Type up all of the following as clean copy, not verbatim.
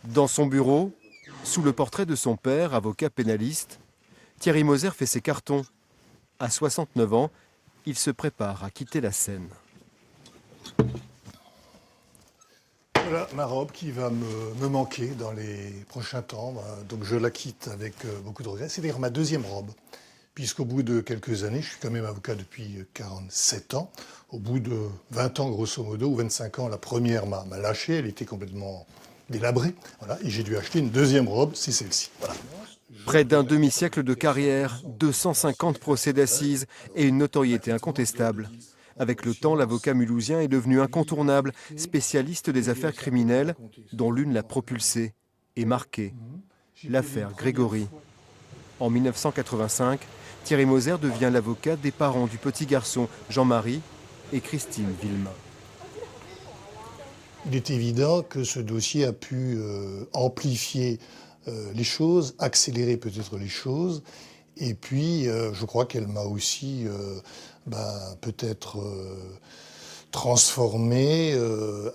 Dans son bureau, sous le portrait de son père, avocat pénaliste, Thierry Moser fait ses cartons. À 69 ans, il se prépare à quitter la scène. Voilà ma robe qui va me manquer dans les prochains temps. Donc je la quitte avec beaucoup de regrets. C'est d'ailleurs ma deuxième robe, puisqu'au bout de quelques années, je suis quand même avocat depuis 47 ans. Au bout de 20 ans, grosso modo, ou 25 ans, la première m'a lâché. Elle était complètement délabrée. Voilà, et j'ai dû acheter une deuxième robe, c'est celle-ci. Voilà. Près d'un demi-siècle de carrière, 250 procès d'assises et une notoriété incontestable. Avec le temps, l'avocat mulhousien est devenu incontournable, spécialiste des affaires criminelles, dont l'une l'a propulsé et marqué, l'affaire Grégory. En 1985, Thierry Moser devient l'avocat des parents du petit garçon Jean-Marie et Christine Villemain. Il est évident que ce dossier a pu amplifier les choses, accélérer peut-être les choses. Et puis, je crois qu'elle m'a aussi peut-être transformé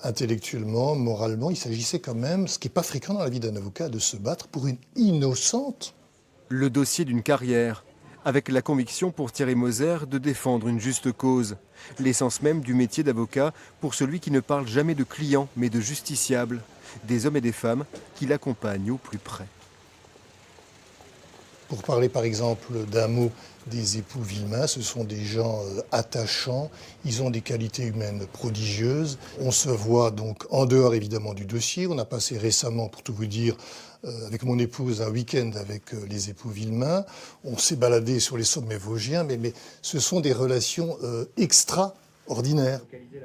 intellectuellement, moralement. Il s'agissait quand même, ce qui n'est pas fréquent dans la vie d'un avocat, de se battre pour une innocente. Le dossier d'une carrière, avec la conviction pour Thierry Moser de défendre une juste cause. L'essence même du métier d'avocat pour celui qui ne parle jamais de clients, mais de justiciables. Des hommes et des femmes qui l'accompagnent au plus près. Pour parler par exemple d'un mot des époux Villemain, ce sont des gens attachants, ils ont des qualités humaines prodigieuses. On se voit donc en dehors évidemment du dossier. On a passé récemment, pour tout vous dire, avec mon épouse un week-end avec les époux Villemain. On s'est baladé sur les sommets vosgiens, mais ce sont des relations extraordinaires.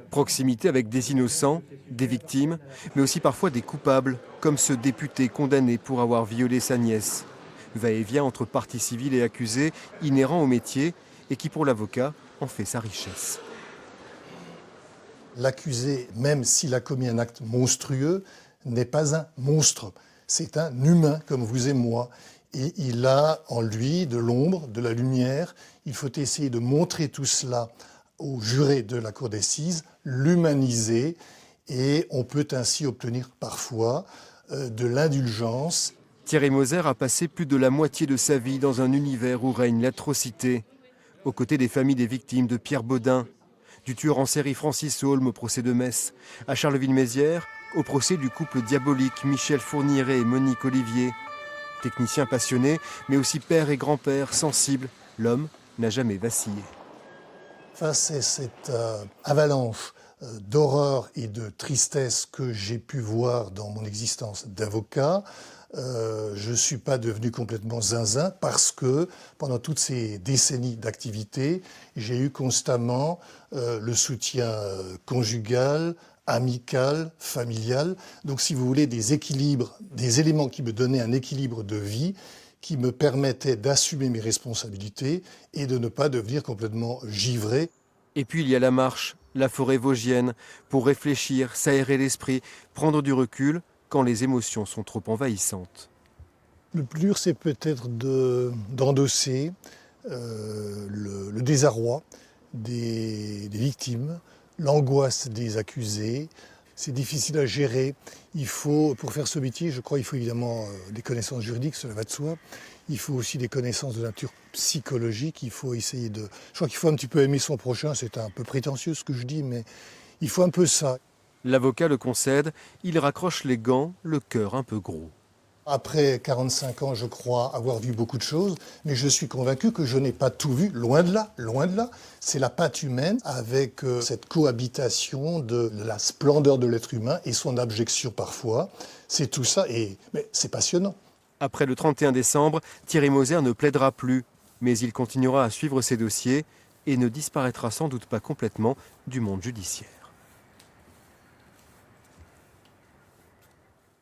Proximité avec des innocents, des victimes, mais aussi parfois des coupables, comme ce député condamné pour avoir violé sa nièce. Va-et-vient entre partie civile et accusé, inhérent au métier, et qui pour l'avocat en fait sa richesse. L'accusé, même s'il a commis un acte monstrueux, n'est pas un monstre. C'est un humain comme vous et moi. Et il a en lui de l'ombre, de la lumière. Il faut essayer de montrer tout cela aux jurés de la cour d'assises, l'humaniser. Et on peut ainsi obtenir parfois de l'indulgence. Thierry Moser a passé plus de la moitié de sa vie dans un univers où règne l'atrocité. Aux côtés des familles des victimes de Pierre Baudin, du tueur en série Francis Holm au procès de Metz, à Charleville-Mézières, au procès du couple diabolique Michel Fourniret et Monique Olivier. Technicien passionné, mais aussi père et grand-père sensible, l'homme n'a jamais vacillé. Face à cette avalanche d'horreur et de tristesse que j'ai pu voir dans mon existence d'avocat, je ne suis pas devenu complètement zinzin parce que pendant toutes ces décennies d'activité, j'ai eu constamment le soutien conjugal, amical, familial. Donc si vous voulez des équilibres, des éléments qui me donnaient un équilibre de vie, qui me permettaient d'assumer mes responsabilités et de ne pas devenir complètement givré. Et puis il y a la marche, la forêt vosgienne, pour réfléchir, s'aérer l'esprit, prendre du recul quand les émotions sont trop envahissantes. Le plus dur, c'est peut-être d'endosser le désarroi des victimes, l'angoisse des accusés. C'est difficile à gérer. Il faut, pour faire ce métier, je crois, il faut évidemment des connaissances juridiques, cela va de soi. Il faut aussi des connaissances de nature psychologique. Il faut essayer de... Je crois qu'il faut un petit peu aimer son prochain. C'est un peu prétentieux ce que je dis, mais il faut un peu ça. L'avocat le concède, il raccroche les gants, le cœur un peu gros. Après 45 ans, je crois avoir vu beaucoup de choses, mais je suis convaincu que je n'ai pas tout vu, loin de là, loin de là. C'est la patte humaine avec cette cohabitation de la splendeur de l'être humain et son abjection parfois. C'est tout ça, mais c'est passionnant. Après le 31 décembre, Thierry Moser ne plaidera plus, mais il continuera à suivre ses dossiers et ne disparaîtra sans doute pas complètement du monde judiciaire.